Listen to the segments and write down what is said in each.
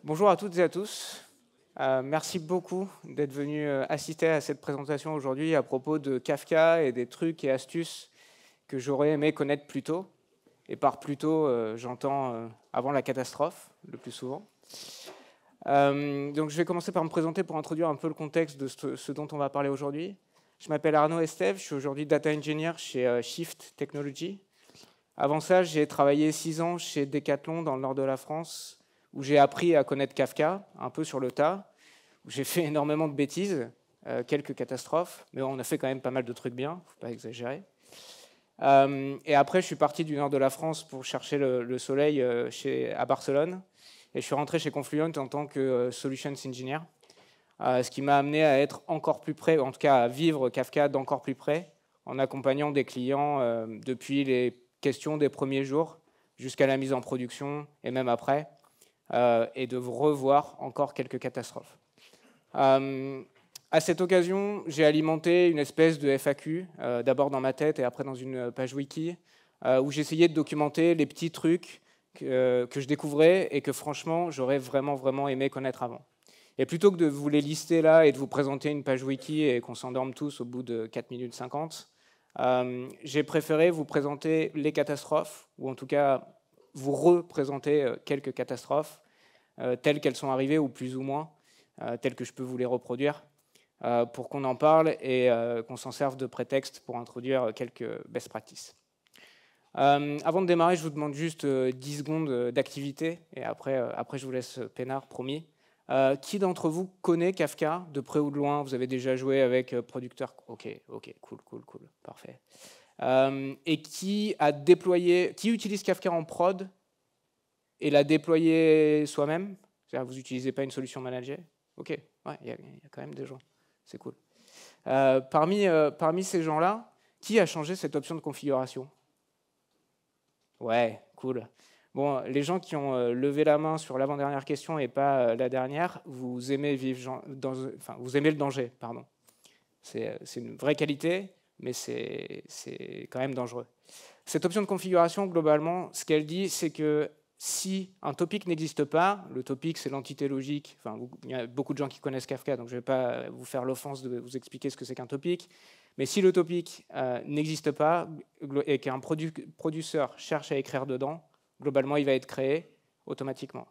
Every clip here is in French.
Bonjour à toutes et à tous. Merci beaucoup d'être venus assister à cette présentation aujourd'hui à propos de Kafka et des trucs et astuces que j'aurais aimé connaître plus tôt. Et par plus tôt, j'entends avant la catastrophe, le plus souvent. Donc je vais commencer par me présenter pour introduire un peu le contexte de ce dont on va parler aujourd'hui. Je m'appelle Arnaud Estève, je suis aujourd'hui Data Engineer chez Shift Technology. Avant ça, j'ai travaillé 6 ans chez Decathlon dans le nord de la France, où j'ai appris à connaître Kafka, un peu sur le tas, où j'ai fait énormément de bêtises, quelques catastrophes, mais on a fait quand même pas mal de trucs bien, il ne faut pas exagérer. Et après, je suis parti du nord de la France pour chercher le soleil à Barcelone, et je suis rentré chez Confluent en tant que Solutions Engineer, ce qui m'a amené à être encore plus près, en tout cas à vivre Kafka d'encore plus près, en accompagnant des clients depuis les questions des premiers jours jusqu'à la mise en production et même après, et de revoir encore quelques catastrophes. À cette occasion, j'ai alimenté une espèce de FAQ, d'abord dans ma tête et après dans une page wiki, où j'essayais de documenter les petits trucs que je découvrais et que franchement, j'aurais vraiment aimé connaître avant. Et plutôt que de vous les lister là et de vous présenter une page wiki et qu'on s'endorme tous au bout de 4 minutes 50, j'ai préféré vous présenter les catastrophes, ou en tout cas vous représenter quelques catastrophes, telles qu'elles sont arrivées, ou plus ou moins, telles que je peux vous les reproduire, pour qu'on en parle et qu'on s'en serve de prétexte pour introduire quelques best practices. Avant de démarrer, je vous demande juste 10 secondes d'activité, et après je vous laisse peinard, promis. Qui d'entre vous connaît Kafka, de près ou de loin? Vous avez déjà joué avec producteur? Ok, cool, parfait. Et qui utilise Kafka en prod et l'a déployé soi-même? C'est-à-dire, vous n'utilisez pas une solution managée? Ok, ouais, il y a quand même des gens, c'est cool. Parmi ces gens-là, qui a changé cette option de configuration? Ouais, cool. Bon, les gens qui ont levé la main sur l'avant-dernière question et pas la dernière, vous aimez vous aimez le danger, pardon. C'est une vraie qualité, mais c'est quand même dangereux. Cette option de configuration, globalement, ce qu'elle dit, c'est que si un topic n'existe pas, le topic, c'est l'entité logique. Enfin, il y a beaucoup de gens qui connaissent Kafka, donc je ne vais pas vous faire l'offense de vous expliquer ce que c'est qu'un topic. Mais si le topic n'existe pas et qu'un producteur cherche à écrire dedans, globalement, il va être créé automatiquement.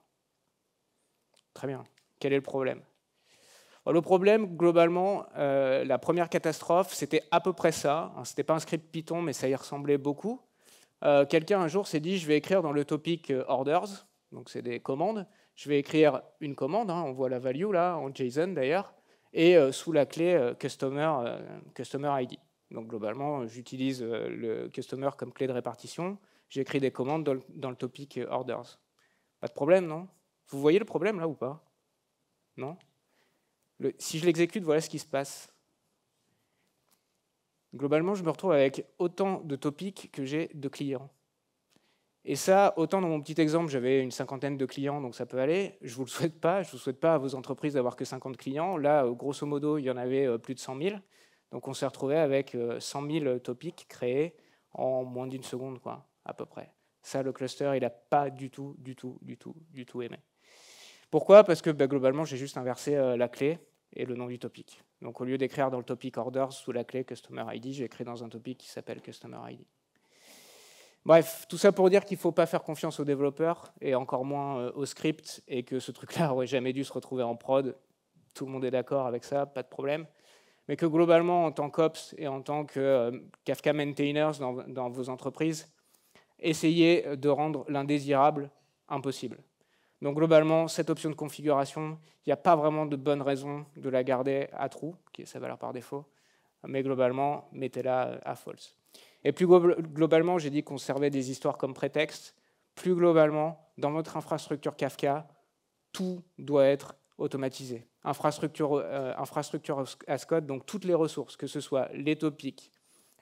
Très bien. Quel est le problème? Le problème, globalement, la première catastrophe, c'était à peu près ça. Ce n'était pas un script Python, mais ça y ressemblait beaucoup. Quelqu'un, un jour, s'est dit, je vais écrire dans le topic orders, donc c'est des commandes, je vais écrire une commande, on voit la value là, en JSON d'ailleurs, et sous la clé customer ID. Donc globalement, j'utilise le customer comme clé de répartition, j'écris des commandes dans le topic orders. Pas de problème, non? Vous voyez le problème là ou pas? Non? Si je l'exécute, voilà ce qui se passe. Globalement, je me retrouve avec autant de topics que j'ai de clients. Et ça, autant dans mon petit exemple, j'avais une 50aine de clients, donc ça peut aller. Je ne vous le souhaite pas. Je ne vous souhaite pas à vos entreprises d'avoir que 50 clients. Là, grosso modo, il y en avait plus de 100 000. Donc on s'est retrouvé avec 100 000 topics créés en moins d'une seconde, quoi, à peu près. Ça, le cluster, il n'a pas du tout aimé. Pourquoi? Parce que globalement, j'ai juste inversé la clé et le nom du topic. Donc au lieu d'écrire dans le topic orders sous la clé Customer ID, j'ai écrit dans un topic qui s'appelle Customer ID. Bref, tout ça pour dire qu'il ne faut pas faire confiance aux développeurs et encore moins au script, et que ce truc-là n'aurait jamais dû se retrouver en prod. Tout le monde est d'accord avec ça, pas de problème. Mais que globalement, en tant qu'ops et en tant que Kafka maintainers dans vos entreprises, essayez de rendre l'indésirable impossible. Donc globalement, cette option de configuration, il n'y a pas vraiment de bonne raison de la garder à true, qui est sa valeur par défaut, mais globalement, mettez-la à false. Et plus globalement, j'ai dit qu'on servait des histoires comme prétexte. Plus globalement, dans votre infrastructure Kafka, tout doit être automatisé. Infrastructure as code, donc toutes les ressources, que ce soit les topics,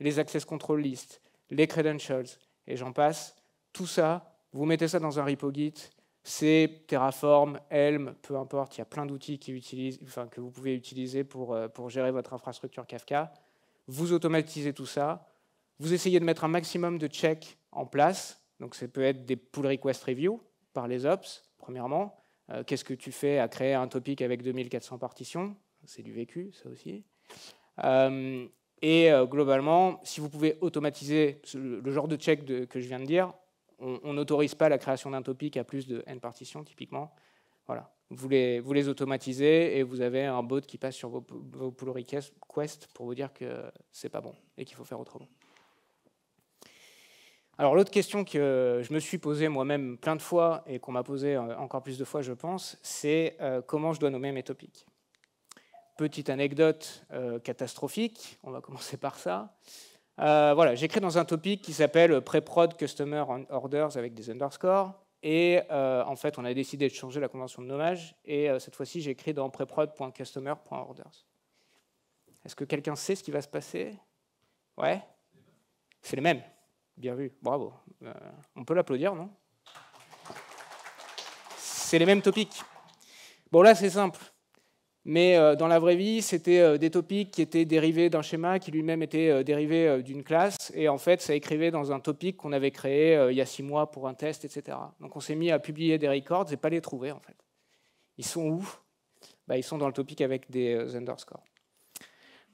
les access control lists, les credentials, et j'en passe, tout ça, vous mettez ça dans un repo Git, c'est Terraform, Helm, peu importe, il y a plein d'outils que vous pouvez utiliser pour gérer votre infrastructure Kafka. Vous automatisez tout ça. Vous essayez de mettre un maximum de checks en place. Donc ça peut être des pull request review par les ops, premièrement. Qu'est-ce que tu fais à créer un topic avec 2400 partitions? C'est du vécu, ça aussi. Globalement, si vous pouvez automatiser le genre de check que je viens de dire, on n'autorise pas la création d'un topic à plus de n partitions, typiquement. Voilà. Vous les automatisez et vous avez un bot qui passe sur vos pull requests pour vous dire que c'est pas bon et qu'il faut faire autrement. Alors l'autre question que je me suis posée moi-même plein de fois et qu'on m'a posée encore plus de fois, je pense, c'est comment je dois nommer mes topics. Petite anecdote catastrophique, on va commencer par ça. Voilà, j'écris dans un topic qui s'appelle Pre-Prod Customer Orders avec des underscores. Et en fait, on a décidé de changer la convention de nommage. Et cette fois-ci, j'écris dans preprod.customer.orders. Est-ce que quelqu'un sait ce qui va se passer? Ouais? C'est les mêmes. Bien vu, bravo. On peut l'applaudir, non? C'est les mêmes topics. Bon, là, c'est simple. Mais dans la vraie vie, c'était des topics qui étaient dérivés d'un schéma qui lui-même était dérivé d'une classe. Et en fait, ça écrivait dans un topic qu'on avait créé il y a 6 mois pour un test, etc. Donc on s'est mis à publier des records et pas les trouver, en fait. Ils sont où? Ils sont dans le topic avec des underscores.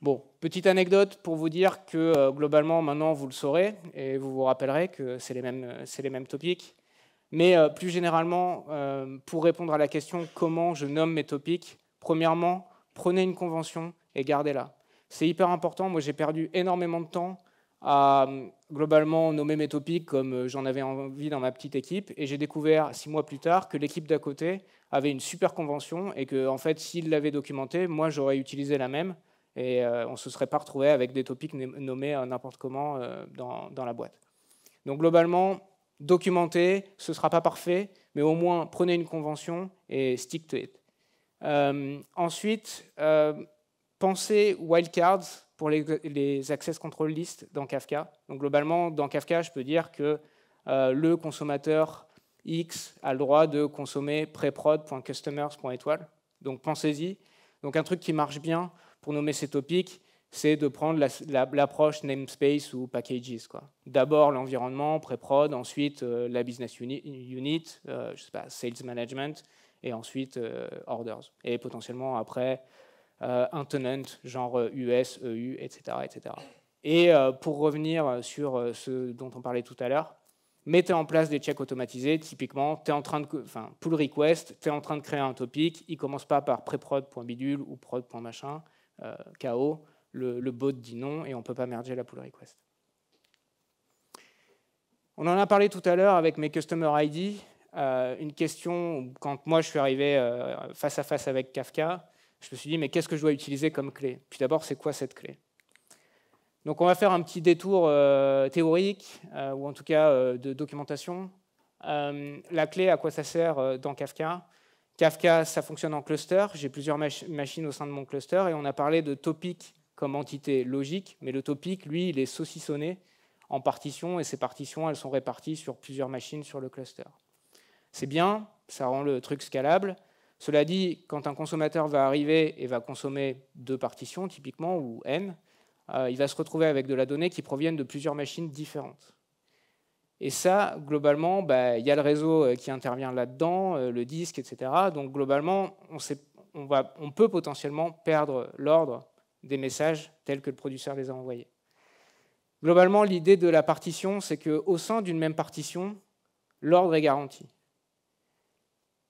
Bon, petite anecdote pour vous dire que globalement, maintenant, vous le saurez et vous vous rappellerez que c'est les mêmes topics. Mais plus généralement, pour répondre à la question comment je nomme mes topics, premièrement, prenez une convention et gardez-la. C'est hyper important. Moi, j'ai perdu énormément de temps à globalement nommer mes topics comme j'en avais envie dans ma petite équipe. Et j'ai découvert 6 mois plus tard que l'équipe d'à côté avait une super convention et que, en fait, s'ils l'avaient documenté, moi, j'aurais utilisé la même. Et on ne se serait pas retrouvé avec des topics nommés n'importe comment dans la boîte. Donc globalement, documentez, ce ne sera pas parfait, mais au moins prenez une convention et stick to it. Ensuite, pensez wildcards pour les access control list dans Kafka. Donc globalement, dans Kafka, je peux dire que le consommateur X a le droit de consommer preprod.customers.étoile. Donc pensez-y. Donc un truc qui marche bien pour nommer ces topics, c'est de prendre l'approche namespace ou packages. D'abord l'environnement, pré-prod, ensuite la business unit, je sais pas, sales management, et ensuite orders. Et potentiellement après un tenant, genre US, EU, etc. etc. Et pour revenir sur ce dont on parlait tout à l'heure, mettez en place des checks automatisés. Typiquement, pull request, tu es en train de créer un topic, il ne commence pas par preprod.bidule ou prod.machin, KO, le bot dit non et on ne peut pas merger la pull request. On en a parlé tout à l'heure avec mes customer ID. Une question, quand moi je suis arrivé face à face avec Kafka, je me suis dit, mais qu'est-ce que je dois utiliser comme clé? Puis d'abord, c'est quoi cette clé? Donc on va faire un petit détour théorique, ou en tout cas de documentation. La clé, à quoi ça sert dans Kafka? Kafka, ça fonctionne en cluster. J'ai plusieurs machines au sein de mon cluster, et on a parlé de topic comme entité logique, mais le topic, lui, il est saucissonné en partitions, et ces partitions, elles sont réparties sur plusieurs machines sur le cluster. C'est bien, ça rend le truc scalable. Cela dit, quand un consommateur va arriver et va consommer 2 partitions, typiquement, ou n, il va se retrouver avec de la donnée qui proviennent de plusieurs machines différentes. Et ça, globalement, il y a le réseau qui intervient là-dedans, le disque, etc. Donc globalement, on peut potentiellement perdre l'ordre des messages tels que le producteur les a envoyés. Globalement, l'idée de la partition, c'est qu'au sein d'une même partition, l'ordre est garanti.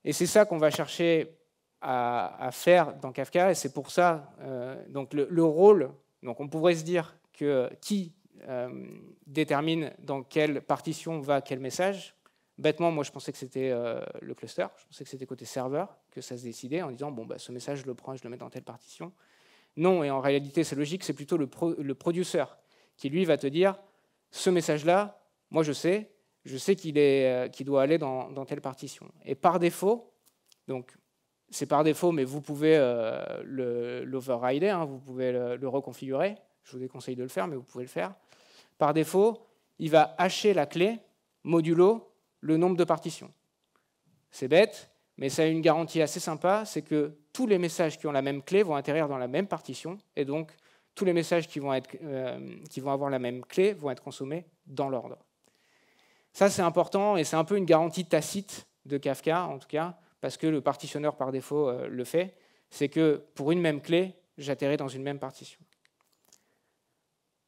Et c'est ça qu'on va chercher à faire dans Kafka, et c'est pour ça, donc le rôle, donc on pourrait se dire que qui détermine dans quelle partition va quel message. Bêtement, moi je pensais que c'était le cluster, je pensais que c'était côté serveur, que ça se décidait en disant, bon, ce message je le prends et je le mets dans telle partition. Non, et en réalité c'est logique, c'est plutôt le producer qui lui va te dire, ce message-là, moi je sais qu'il doit aller dans telle partition. Et par défaut, donc c'est par défaut, mais vous pouvez l'overrider, vous pouvez le reconfigurer. Je vous déconseille de le faire, mais vous pouvez le faire. Par défaut, il va hacher la clé modulo le nombre de partitions. C'est bête, mais ça a une garantie assez sympa, c'est que tous les messages qui ont la même clé vont atterrir dans la même partition, et donc tous les messages qui vont avoir la même clé vont être consommés dans l'ordre. Ça, c'est important, et c'est un peu une garantie tacite de Kafka, en tout cas, parce que le partitionneur par défaut le fait, c'est que pour une même clé, j'atterris dans une même partition.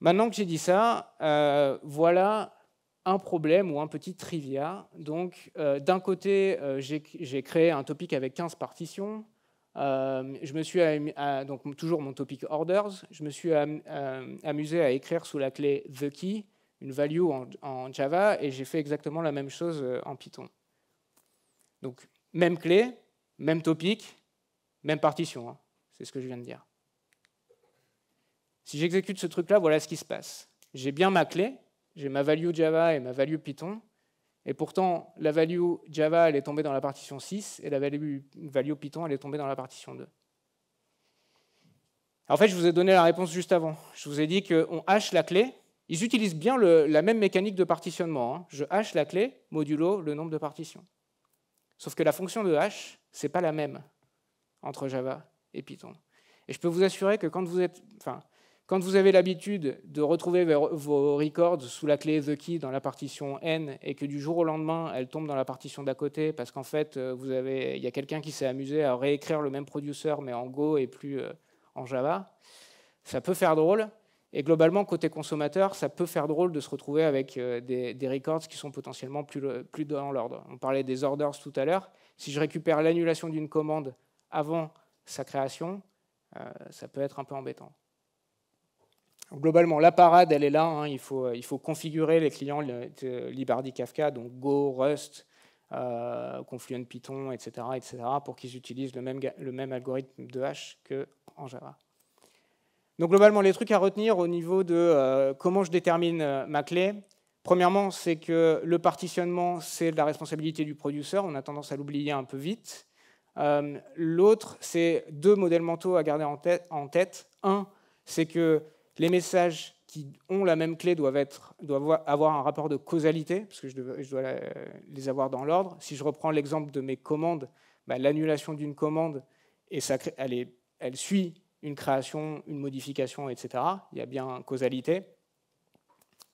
Maintenant que j'ai dit ça, voilà un problème ou un petit trivia. Donc, d'un côté, j'ai créé un topic avec 15 partitions. Je me suis donc toujours mon topic orders. Je me suis amusé à écrire sous la clé TheKey une value en Java, et j'ai fait exactement la même chose en Python. Donc, même clé, même topic, même partition. Hein. C'est ce que je viens de dire. Si j'exécute ce truc-là, voilà ce qui se passe. J'ai bien ma clé, j'ai ma value Java et ma value Python, et pourtant, la value Java, elle est tombée dans la partition 6, et la value Python, elle est tombée dans la partition 2. En fait, je vous ai donné la réponse juste avant. Je vous ai dit qu'on hash la clé. Ils utilisent bien la même mécanique de partitionnement. Hein. Je hash la clé modulo le nombre de partitions. Sauf que la fonction de hash, ce n'est pas la même entre Java et Python. Et je peux vous assurer que quand vous avez l'habitude de retrouver vos records sous la clé TheKey dans la partition N, et que du jour au lendemain, elle tombe dans la partition d'à côté, parce qu'en fait, il y a quelqu'un qui s'est amusé à réécrire le même producer, mais en Go et plus en Java, ça peut faire drôle. Et globalement, côté consommateur, ça peut faire drôle de se retrouver avec des records qui sont potentiellement plus dans l'ordre. On parlait des orders tout à l'heure. Si je récupère l'annulation d'une commande avant sa création, ça peut être un peu embêtant. Globalement, la parade, elle est là. Hein. Il faut configurer les clients Libardi Kafka, donc Go, Rust, Confluent Python, etc., pour qu'ils utilisent le même algorithme de hash qu'en Java. Donc globalement, les trucs à retenir au niveau de comment je détermine ma clé. Premièrement, c'est que le partitionnement, c'est de la responsabilité du producer. On a tendance à l'oublier un peu vite. L'autre, c'est 2 modèles mentaux à garder en tête. Un, c'est que les messages qui ont la même clé doivent avoir un rapport de causalité, parce que je dois les avoir dans l'ordre. Si je reprends l'exemple de mes commandes, l'annulation d'une commande, elle suit une création, une modification, etc. Il y a bien causalité.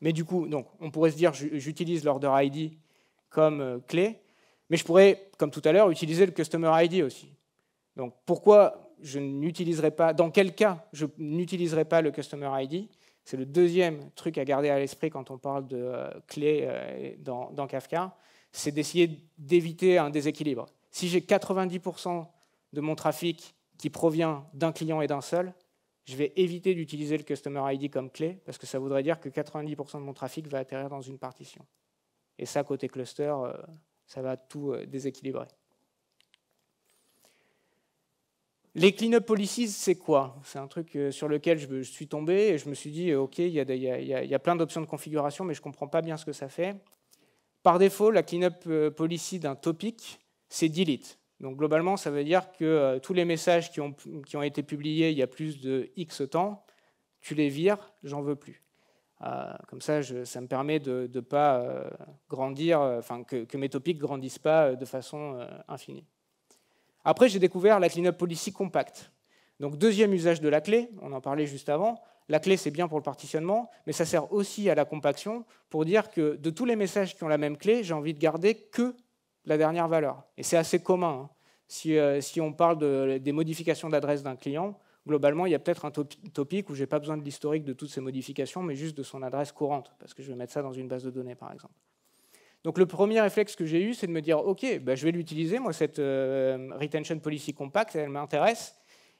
Mais du coup, donc, on pourrait se dire j'utilise l'order ID comme clé, mais je pourrais, comme tout à l'heure, utiliser le customer ID aussi. Donc pourquoi je n'utiliserai pas, dans quel cas je n'utiliserai pas le customer ID? C'est le deuxième truc à garder à l'esprit quand on parle de clé dans Kafka, c'est d'essayer d'éviter un déséquilibre. Si j'ai 90% de mon trafic qui provient d'un client et d'un seul, je vais éviter d'utiliser le Customer ID comme clé, parce que ça voudrait dire que 90% de mon trafic va atterrir dans une partition. Et ça, côté cluster, ça va tout déséquilibrer. Les cleanup policies, c'est quoi? C'est un truc sur lequel je suis tombé et je me suis dit, OK, il y a plein d'options de configuration, mais je ne comprends pas bien ce que ça fait. Par défaut, la cleanup policy d'un topic, c'est delete. Donc globalement, ça veut dire que tous les messages qui ont été publiés il y a plus de X temps, tu les vires, j'en veux plus. Comme ça, ça me permet de ne pas grandir, que mes topics ne grandissent pas de façon infinie. Après, j'ai découvert la cleanup policy compact. Donc deuxième usage de la clé, on en parlait juste avant. La clé, c'est bien pour le partitionnement, mais ça sert aussi à la compaction pour dire que de tous les messages qui ont la même clé, j'ai envie de garder que la dernière valeur. Et c'est assez commun. Hein. Si on parle des modifications d'adresse d'un client, globalement, il y a peut-être un topic où je n'ai pas besoin de l'historique de toutes ces modifications, mais juste de son adresse courante, parce que je vais mettre ça dans une base de données, par exemple. Donc le premier réflexe que j'ai eu, c'est de me dire, OK, je vais l'utiliser, moi, cette retention policy compact, elle m'intéresse,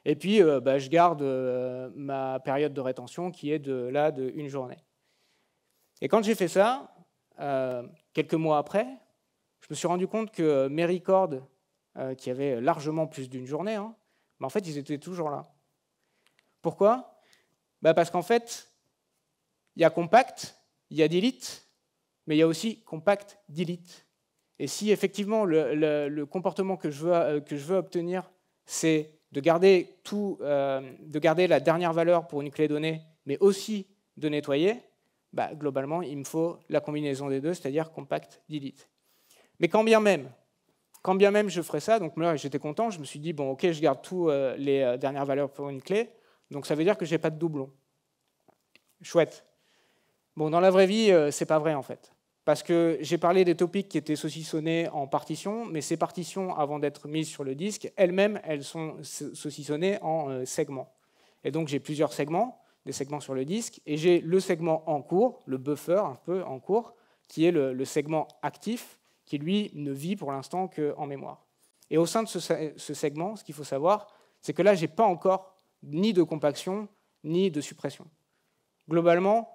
et puis je garde ma période de rétention qui est de une journée. Et quand j'ai fait ça, quelques mois après, je me suis rendu compte que mes records, qui avaient largement plus d'une journée, en fait, ils étaient toujours là. Pourquoi? Parce qu'en fait, il y a compact, il y a delete, mais il y a aussi compact delete. Et si effectivement le comportement que je veux obtenir, c'est de garder la dernière valeur pour une clé donnée, mais aussi de nettoyer, globalement, il me faut la combinaison des deux, c'est-à-dire compact delete. Mais quand bien même je ferais ça, donc là j'étais content, je me suis dit, bon ok, je garde toutes les dernières valeurs pour une clé, donc ça veut dire que je n'ai pas de doublon. Chouette. Bon, dans la vraie vie, c'est pas vrai en fait. Parce que j'ai parlé des topics qui étaient saucissonnés en partitions, mais ces partitions, avant d'être mises sur le disque, elles-mêmes, elles sont saucissonnées en segments. Et donc j'ai plusieurs segments, des segments sur le disque, et j'ai le segment en cours, le buffer un peu en cours, qui est le segment actif, qui lui ne vit pour l'instant qu'en mémoire. Et au sein de ce segment, ce qu'il faut savoir, c'est que là, je n'ai pas encore ni de compaction, ni de suppression. Globalement,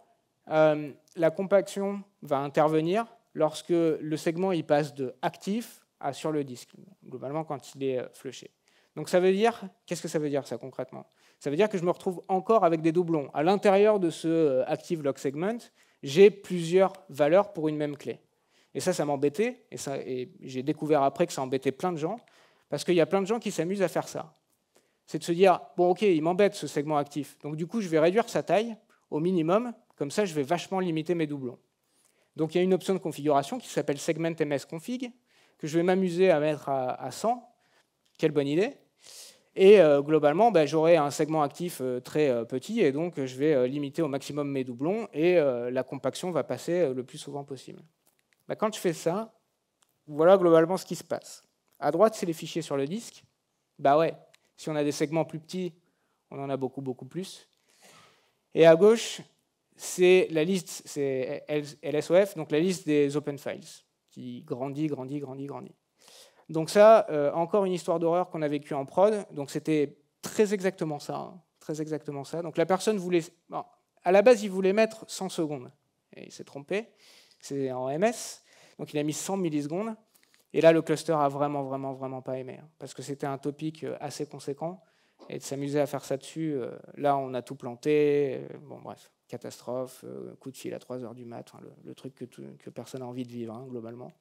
la compaction va intervenir lorsque le segment il passe de actif à sur le disque, globalement quand il est flushé. Donc ça veut dire, qu'est-ce que ça veut dire ça concrètement? Ça veut dire que je me retrouve encore avec des doublons. À l'intérieur de ce active lock segment, j'ai plusieurs valeurs pour une même clé. Et ça m'embêtait, et j'ai découvert après que ça embêtait plein de gens, parce qu'il y a plein de gens qui s'amusent à faire ça. C'est de se dire, bon ok, il m'embête ce segment actif, donc du coup je vais réduire sa taille au minimum, comme ça je vais vachement limiter mes doublons. Donc il y a une option de configuration qui s'appelle segment msconfig, que je vais m'amuser à mettre à 100, quelle bonne idée. Et globalement, j'aurai un segment actif très petit, et donc je vais limiter au maximum mes doublons, et la compaction va passer le plus souvent possible. Quand je fais ça, voilà globalement ce qui se passe. À droite, c'est les fichiers sur le disque. Ouais, si on a des segments plus petits, on en a beaucoup, beaucoup plus. Et à gauche, c'est la liste, c'est LSOF, donc la liste des open files, qui grandit, grandit, grandit, grandit. Donc ça, encore une histoire d'horreur qu'on a vécue en prod. Donc c'était très exactement ça. Hein, très exactement ça. Donc la personne voulait... Bon, à la base, il voulait mettre 100 secondes. Et il s'est trompé. C'est en MS. Donc il a mis 100 millisecondes. Et là, le cluster a vraiment, vraiment, vraiment pas aimé. Hein, parce que c'était un topic assez conséquent. Et de s'amuser à faire ça dessus, là, on a tout planté. Bon, bref, catastrophe, coup de fil à 3 h du mat. Enfin, le truc que personne n'a envie de vivre, hein, globalement.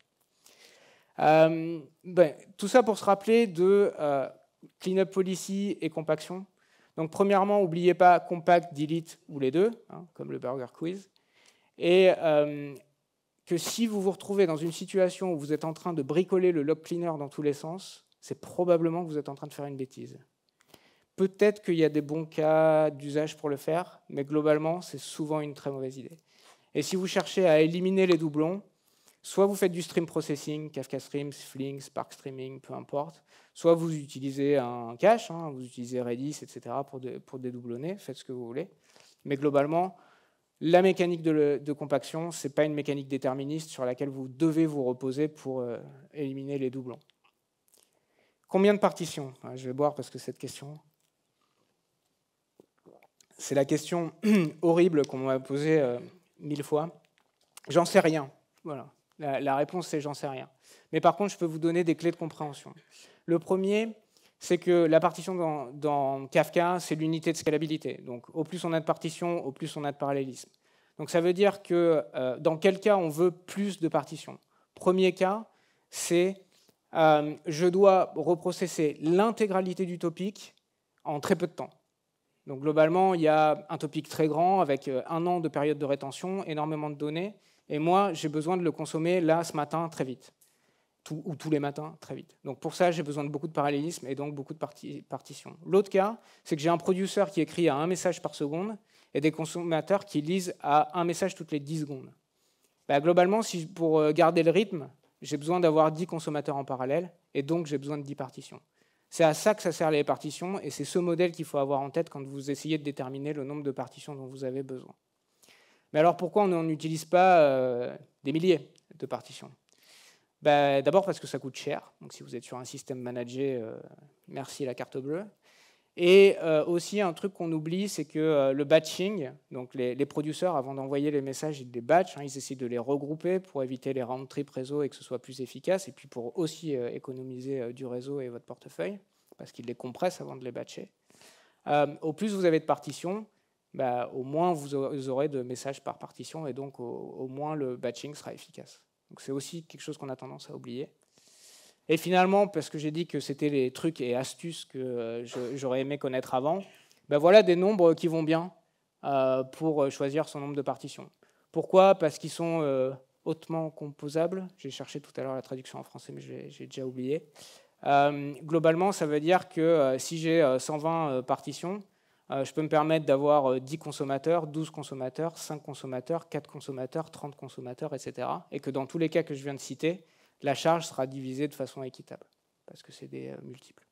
Tout ça pour se rappeler de cleanup policy et compaction. Donc premièrement, n'oubliez pas compact, delete ou les deux, hein, comme le burger quiz. Et que si vous vous retrouvez dans une situation où vous êtes en train de bricoler le log cleaner dans tous les sens, c'est probablement que vous êtes en train de faire une bêtise. Peut-être qu'il y a des bons cas d'usage pour le faire, mais globalement, c'est souvent une très mauvaise idée. Et si vous cherchez à éliminer les doublons, soit vous faites du stream processing, Kafka Streams, Flink, Spark Streaming, peu importe. Soit vous utilisez un cache, hein, vous utilisez Redis, etc. pour dédoublonner, faites ce que vous voulez. Mais globalement, la mécanique de compaction, ce n'est pas une mécanique déterministe sur laquelle vous devez vous reposer pour éliminer les doublons. Combien de partitions? Je vais boire parce que cette question, c'est la question horrible qu'on m'a posée 1000 fois. J'en sais rien. Voilà. La réponse, c'est j'en sais rien. Mais par contre, je peux vous donner des clés de compréhension. Le premier, c'est que la partition dans Kafka, c'est l'unité de scalabilité. Donc, au plus on a de partitions, au plus on a de parallélisme. Donc, ça veut dire que dans quel cas on veut plus de partitions? Premier cas, c'est je dois reprocesser l'intégralité du topic en très peu de temps. Donc, globalement, il y a un topic très grand avec 1 an de période de rétention, énormément de données. Et moi, j'ai besoin de le consommer là, ce matin, très vite. Ou tous les matins, très vite. Donc pour ça, j'ai besoin de beaucoup de parallélisme et donc beaucoup de partitions. L'autre cas, c'est que j'ai un producer qui écrit à 1 message par seconde et des consommateurs qui lisent à 1 message toutes les 10 secondes. Globalement, pour garder le rythme, j'ai besoin d'avoir 10 consommateurs en parallèle et donc j'ai besoin de 10 partitions. C'est à ça que ça sert les partitions et c'est ce modèle qu'il faut avoir en tête quand vous essayez de déterminer le nombre de partitions dont vous avez besoin. Mais alors pourquoi on n'utilise pas des milliers de partitions? D'abord parce que ça coûte cher. Donc si vous êtes sur un système managé, merci la carte bleue. Et aussi un truc qu'on oublie, c'est que le batching, donc les producteurs, avant d'envoyer les messages, ils les batchent, hein, ils essaient de les regrouper pour éviter les round trip réseau et que ce soit plus efficace, et puis pour aussi économiser du réseau et votre portefeuille, parce qu'ils les compressent avant de les batcher. Au plus vous avez de partitions, au moins vous aurez de messages par partition et donc au moins le batching sera efficace. Donc c'est aussi quelque chose qu'on a tendance à oublier. Et finalement, parce que j'ai dit que c'était les trucs et astuces que j'aurais aimé connaître avant, voilà des nombres qui vont bien pour choisir son nombre de partitions. Pourquoi? Parce qu'ils sont hautement composables. J'ai cherché tout à l'heure la traduction en français, mais j'ai déjà oublié. Globalement, ça veut dire que si j'ai 120 partitions, Je peux me permettre d'avoir 10 consommateurs, 12 consommateurs, 5 consommateurs, 4 consommateurs, 30 consommateurs, etc. Et que dans tous les cas que je viens de citer, la charge sera divisée de façon équitable, parce que c'est des multiples.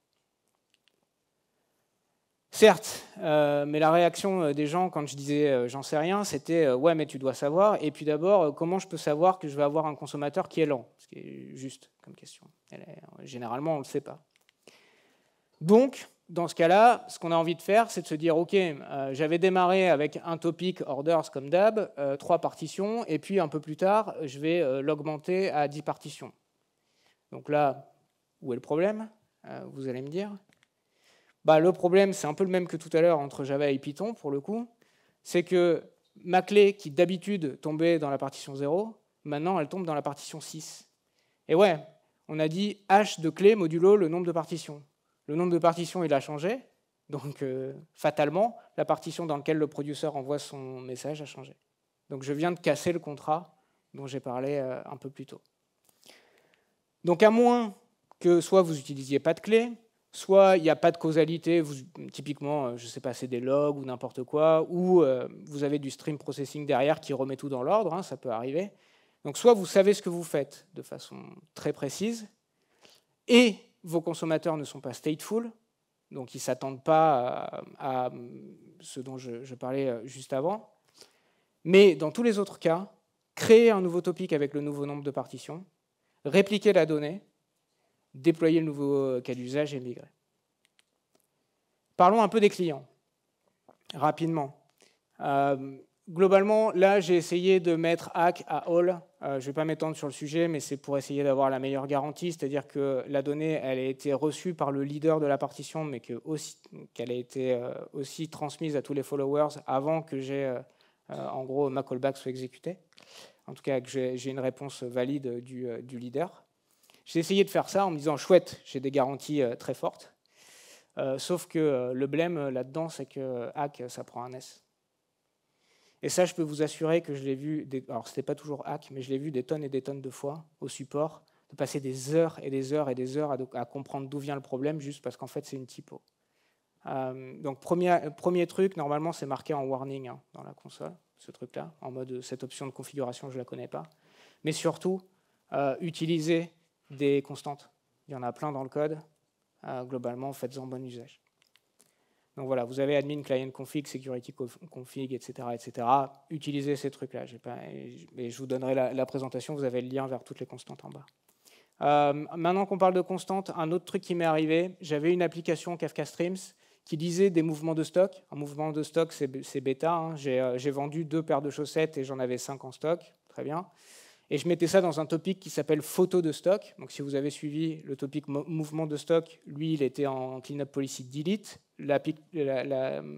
Certes, mais la réaction des gens quand je disais j'en sais rien, c'était ouais, mais tu dois savoir. Et puis d'abord, comment je peux savoir que je vais avoir un consommateur qui est lent? Ce qui est juste comme question. Généralement, on ne le sait pas. Donc, dans ce cas-là, ce qu'on a envie de faire, c'est de se dire ok, j'avais démarré avec un topic orders comme d'hab, 3 partitions, et puis un peu plus tard, je vais l'augmenter à 10 partitions. Donc là, où est le problème? Vous allez me dire. Le problème, c'est un peu le même que tout à l'heure entre Java et Python, pour le coup. C'est que ma clé, qui d'habitude tombait dans la partition 0, maintenant, elle tombe dans la partition 6. Et ouais, on a dit h de clé modulo le nombre de partitions. Le nombre de partitions, il a changé. Donc, fatalement, la partition dans laquelle le producer envoie son message a changé. Donc, je viens de casser le contrat dont j'ai parlé un peu plus tôt. Donc, à moins que soit vous n'utilisiez pas de clé, soit il n'y a pas de causalité, typiquement, je ne sais pas, c'est des logs ou n'importe quoi, ou vous avez du stream processing derrière qui remet tout dans l'ordre, ça peut arriver. Donc soit vous savez ce que vous faites de façon très précise, et vos consommateurs ne sont pas stateful, donc ils ne s'attendent pas à ce dont je parlais juste avant. Mais dans tous les autres cas, créer un nouveau topic avec le nouveau nombre de partitions, répliquer la donnée, déployer le nouveau cas d'usage et migrer. Parlons un peu des clients, rapidement. Globalement, là, j'ai essayé de mettre hack à all. Je ne vais pas m'étendre sur le sujet, mais c'est pour essayer d'avoir la meilleure garantie, c'est-à-dire que la donnée, elle a été reçue par le leader de la partition, mais qu'elle a été aussi transmise à tous les followers avant que en gros, ma callback soit exécutée. En tout cas, que j'ai une réponse valide du leader. J'ai essayé de faire ça en me disant, chouette, j'ai des garanties très fortes. Sauf que le blême là-dedans, c'est que hack, ça prend un S. Et ça, je peux vous assurer que je l'ai vu, alors ce n'était pas toujours hack, mais je l'ai vu des tonnes et des tonnes de fois au support, de passer des heures et des heures et des heures à comprendre d'où vient le problème, juste parce qu'en fait, c'est une typo. Donc, premier truc, normalement, c'est marqué en warning dans la console, ce truc-là, en mode cette option de configuration, je ne la connais pas. Mais surtout, utilisez des constantes. Il y en a plein dans le code. Globalement, faites-en bon usage. Donc voilà, vous avez admin, client config, security config, etc. etc. Utilisez ces trucs-là. Et je vous donnerai la présentation, vous avez le lien vers toutes les constantes en bas. Maintenant qu'on parle de constantes, un autre truc qui m'est arrivé, j'avais une application Kafka Streams qui lisait des mouvements de stock. Un mouvement de stock, c'est bêta. J'ai vendu 2 paires de chaussettes et j'en avais 5 en stock. Très bien. Et je mettais ça dans un topic qui s'appelle photo de stock. Donc si vous avez suivi le topic mouvement de stock, lui, il était en cleanup policy delete. La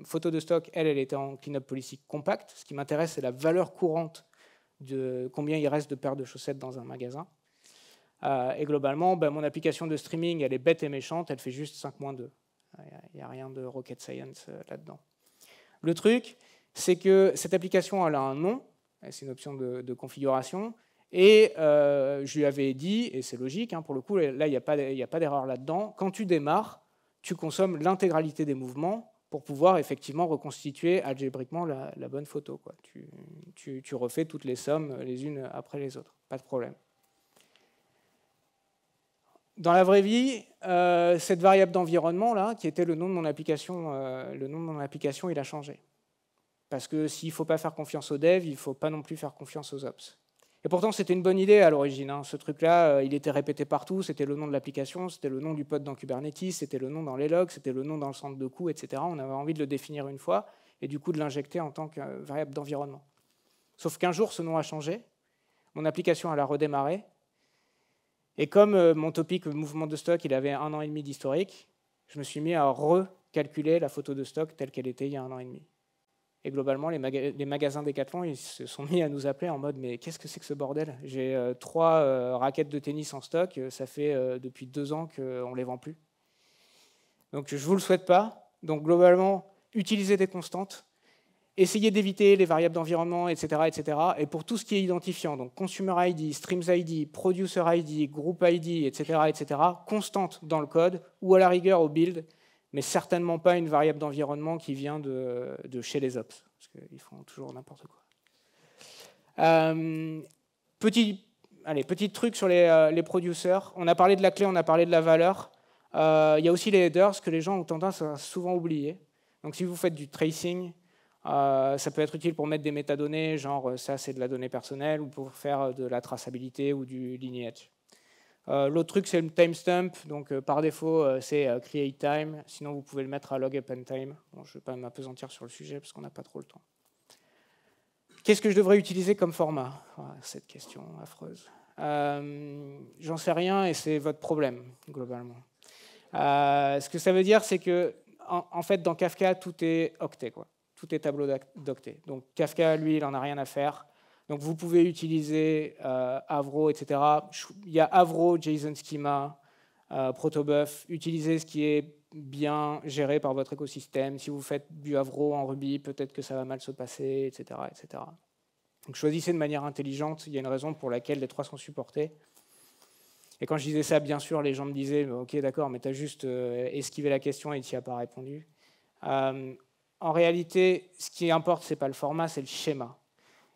photo de stock, elle était en cleanup policy compact. Ce qui m'intéresse, c'est la valeur courante de combien il reste de paires de chaussettes dans un magasin. Et globalement, mon application de streaming, elle est bête et méchante, elle fait juste 5-2. Il n'y a rien de rocket science là-dedans. Le truc, c'est que cette application, elle a un nom, c'est une option de configuration, et je lui avais dit, et c'est logique, pour le coup, là, il n'y a pas d'erreur là-dedans, quand tu démarres, tu consommes l'intégralité des mouvements pour pouvoir effectivement reconstituer algébriquement la bonne photo, quoi. Tu refais toutes les sommes les unes après les autres, pas de problème. Dans la vraie vie, cette variable d'environnement, là, qui était le nom de mon application, il a changé. Parce que s'il ne faut pas faire confiance aux devs, il ne faut pas non plus faire confiance aux ops. Et pourtant, c'était une bonne idée à l'origine. Ce truc-là, il était répété partout, c'était le nom de l'application, c'était le nom du pod dans Kubernetes, c'était le nom dans les logs, c'était le nom dans le centre de coût, etc. On avait envie de le définir une fois et du coup de l'injecter en tant que variable d'environnement. Sauf qu'un jour, ce nom a changé, mon application elle a redémarré, et comme mon topic mouvement de stock, il avait 1 an et demi d'historique, je me suis mis à recalculer la photo de stock telle qu'elle était il y a 1 an et demi. Et globalement, les magasins Decathlon, ils se sont mis à nous appeler en mode « mais qu'est-ce que c'est que ce bordel? J'ai 3 raquettes de tennis en stock, ça fait depuis 2 ans qu'on ne les vend plus. » Donc je ne vous le souhaite pas. Donc globalement, utilisez des constantes, essayez d'éviter les variables d'environnement, etc., etc. Et pour tout ce qui est identifiant, donc Consumer ID, Streams ID, Producer ID, Group ID, etc., etc., constante dans le code, ou à la rigueur au build, mais certainement pas une variable d'environnement qui vient de chez les ops, parce qu'ils font toujours n'importe quoi. Petit truc sur les producers. On a parlé de la clé, on a parlé de la valeur. Il y a aussi les headers que les gens ont tendance à souvent oublier. Donc si vous faites du tracing, ça peut être utile pour mettre des métadonnées, genre ça c'est de la donnée personnelle, ou pour faire de la traçabilité ou du lineage. L'autre truc c'est le timestamp, donc par défaut c'est create time, sinon vous pouvez le mettre à log append time. Bon, je ne vais pas m'appesantir sur le sujet parce qu'on n'a pas trop le temps. Qu'est-ce que je devrais utiliser comme format? Cette question affreuse. J'en sais rien et c'est votre problème, globalement. Ce que ça veut dire, c'est que en fait, dans Kafka, tout est octet, quoi. Tout est tableau d'octet. Donc Kafka, lui, il n'en a rien à faire. Donc vous pouvez utiliser Avro, etc. Il y a Avro, JSON Schema, Protobuf. Utilisez ce qui est bien géré par votre écosystème. Si vous faites du Avro en Ruby, peut-être que ça va mal se passer, etc., etc. Donc choisissez de manière intelligente. Il y a une raison pour laquelle les trois sont supportés. Et quand je disais ça, bien sûr, les gens me disaient « Ok, d'accord, mais tu as juste esquivé la question et tu n'y as pas répondu. » En réalité, ce qui importe, ce n'est pas le format, c'est le schéma.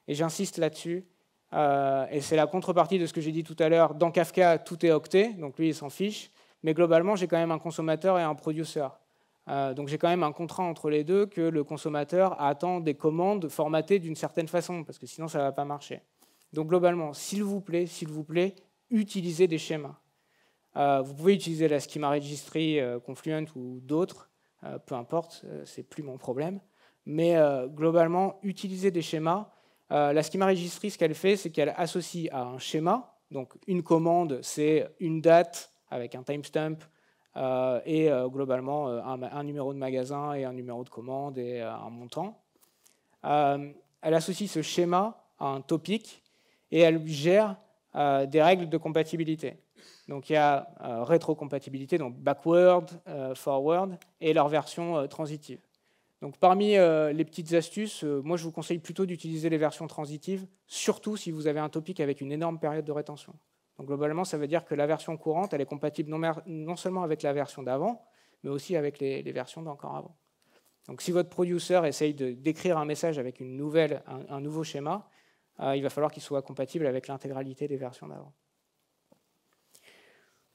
Et j'insiste là-dessus. Et c'est la contrepartie de ce que j'ai dit tout à l'heure. Dans Kafka, tout est octet, donc lui, il s'en fiche. Mais globalement, j'ai quand même un consommateur et un producer. Donc j'ai quand même un contrat entre les deux que le consommateur attend des commandes formatées d'une certaine façon, parce que sinon, ça ne va pas marcher. Donc globalement, s'il vous plaît, utilisez des schémas. Vous pouvez utiliser la Schema Registry, Confluent ou d'autres, peu importe, c'est plus mon problème. Mais globalement, utilisez des schémas. La Schema Registry, ce qu'elle fait, c'est qu'elle associe à un schéma. Donc une commande, c'est une date avec un timestamp et globalement un numéro de magasin et un numéro de commande et un montant. Elle associe ce schéma à un topic et elle gère des règles de compatibilité. Donc il y a rétrocompatibilité, donc backward, forward, et leur version transitive. Donc parmi les petites astuces, moi je vous conseille plutôt d'utiliser les versions transitives, surtout si vous avez un topic avec une énorme période de rétention. Donc globalement, ça veut dire que la version courante, elle est compatible non seulement avec la version d'avant, mais aussi avec les versions d'encore avant. Donc si votre producer essaye d'écrire un message avec un nouveau schéma, il va falloir qu'il soit compatible avec l'intégralité des versions d'avant.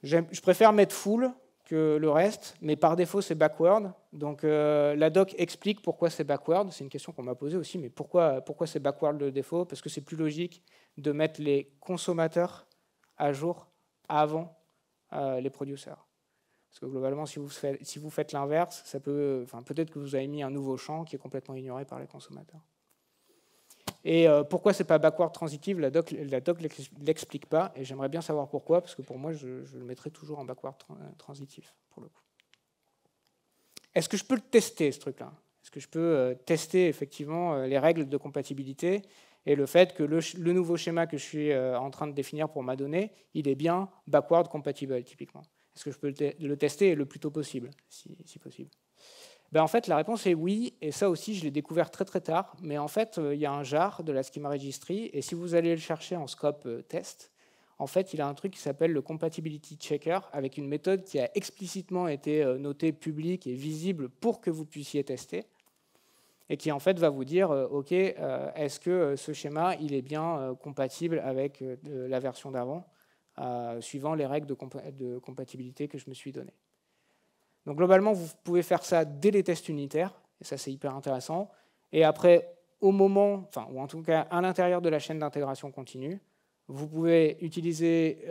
Je préfère mettre full que le reste, mais par défaut, c'est backward. Donc la doc explique pourquoi c'est backward. C'est une question qu'on m'a posée aussi, mais pourquoi c'est backward le défaut? Parce que c'est plus logique de mettre les consommateurs à jour avant les producers. Parce que globalement, si vous faites l'inverse, peut-être que vous avez mis un nouveau champ qui est complètement ignoré par les consommateurs. Et pourquoi ce n'est pas backward transitive, la doc ne l'explique pas, et j'aimerais bien savoir pourquoi, parce que pour moi, je le mettrais toujours en backward transitif, pour le coup. Est-ce que je peux le tester, ce truc-là? Est-ce que je peux tester effectivement les règles de compatibilité et le fait que le nouveau schéma que je suis en train de définir pour ma donnée, il est bien backward compatible, typiquement? Est-ce que je peux le tester le plus tôt possible, si possible? En fait, la réponse est oui, et ça aussi, je l'ai découvert très très tard. Mais en fait, il y a un jar de la Schema Registry, et si vous allez le chercher en scope test, en fait, il a un truc qui s'appelle le Compatibility Checker, avec une méthode qui a explicitement été notée publique et visible pour que vous puissiez tester, et qui en fait va vous dire, OK, est-ce que ce schéma il est bien compatible avec la version d'avant, suivant les règles de compatibilité que je me suis données. Donc globalement, vous pouvez faire ça dès les tests unitaires, et ça c'est hyper intéressant. Et après, au moment, ou en tout cas à l'intérieur de la chaîne d'intégration continue, vous pouvez utiliser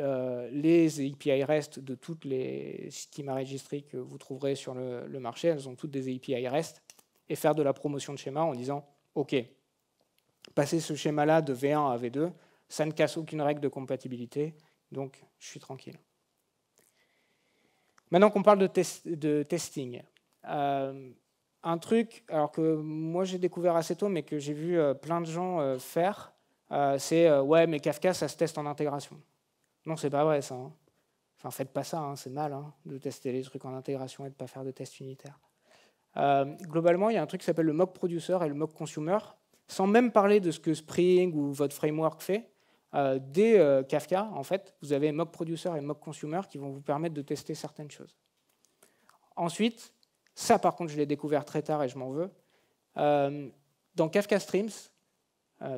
les API REST de toutes les Schema Registry que vous trouverez sur le marché. Elles ont toutes des API REST, et faire de la promotion de schéma en disant « OK, passer ce schéma-là de V1 à V2, ça ne casse aucune règle de compatibilité, donc je suis tranquille ». Maintenant qu'on parle de testing, un truc alors que moi j'ai découvert assez tôt, mais que j'ai vu plein de gens faire, c'est ouais, mais Kafka, ça se teste en intégration. Non, c'est pas vrai ça. Hein. Enfin, faites pas ça, hein, c'est mal de tester les trucs en intégration et de ne pas faire de tests unitaires. Globalement, il y a un truc qui s'appelle le mock producer et le mock consumer, sans même parler de ce que Spring ou votre framework fait. Dès Kafka, en fait, vous avez mock producer et mock consumer qui vont vous permettre de tester certaines choses. Ensuite, Ça, par contre, je l'ai découvert très tard et je m'en veux. Dans Kafka Streams,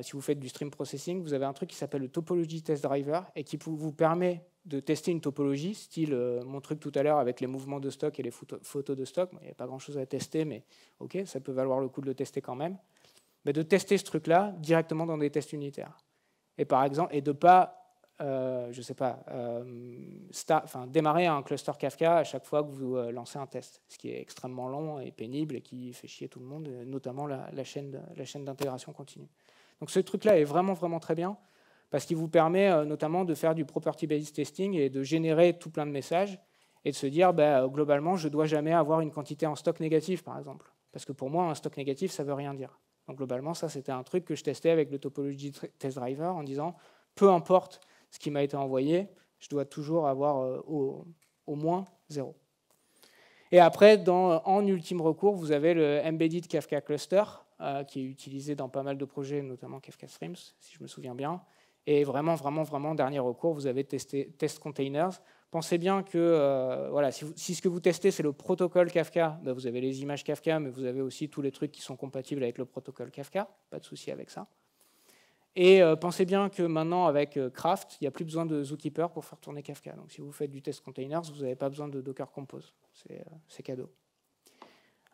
si vous faites du stream processing, vous avez un truc qui s'appelle le Topology Test Driver et qui vous permet de tester une topologie, style mon truc tout à l'heure avec les mouvements de stock et les photos de stock. Il n'y a pas grand-chose à tester, mais OK, ça peut valoir le coup de le tester quand même. Mais de tester ce truc-là directement dans des tests unitaires. Et par exemple, et de ne pas, je sais pas, démarrer un cluster Kafka à chaque fois que vous lancez un test, ce qui est extrêmement long et pénible et qui fait chier tout le monde, notamment la chaîne d'intégration continue. Donc ce truc-là est vraiment, vraiment très bien parce qu'il vous permet notamment de faire du property-based testing et de générer tout plein de messages et de se dire, globalement, je ne dois jamais avoir une quantité en stock négatif, par exemple. Parce que pour moi, un stock négatif, ça ne veut rien dire. Donc globalement, ça, c'était un truc que je testais avec le Topology Test Driver en disant, peu importe ce qui m'a été envoyé, je dois toujours avoir au moins 0. Et après, en ultime recours, vous avez le Embedded Kafka Cluster, qui est utilisé dans pas mal de projets, notamment Kafka Streams, si je me souviens bien. Et vraiment, vraiment, vraiment, dernier recours, vous avez Test Containers. Pensez bien que voilà, si ce que vous testez, c'est le protocole Kafka, vous avez les images Kafka, mais vous avez aussi tous les trucs qui sont compatibles avec le protocole Kafka. Pas de souci avec ça. Et pensez bien que maintenant, avec Craft, il n'y a plus besoin de Zookeeper pour faire tourner Kafka. Donc si vous faites du Test Containers, vous n'avez pas besoin de Docker Compose. C'est cadeau.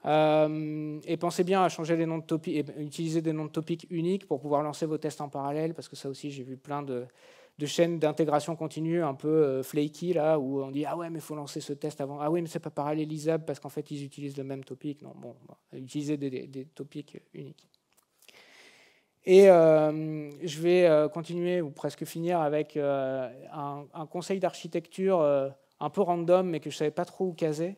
Et pensez bien à changer les noms de topics et utiliser des noms de topics uniques pour pouvoir lancer vos tests en parallèle, parce que ça aussi, j'ai vu plein de chaînes d'intégration continue un peu flaky, là, où on dit « Ah ouais, mais il faut lancer ce test avant. Ah oui, mais c'est pas parallélisable parce qu'en fait, ils utilisent le même topic. » Non, bon, utilisez des topics uniques. Et je vais continuer, ou presque finir, avec un conseil d'architecture un peu random, mais que je ne savais pas trop où caser.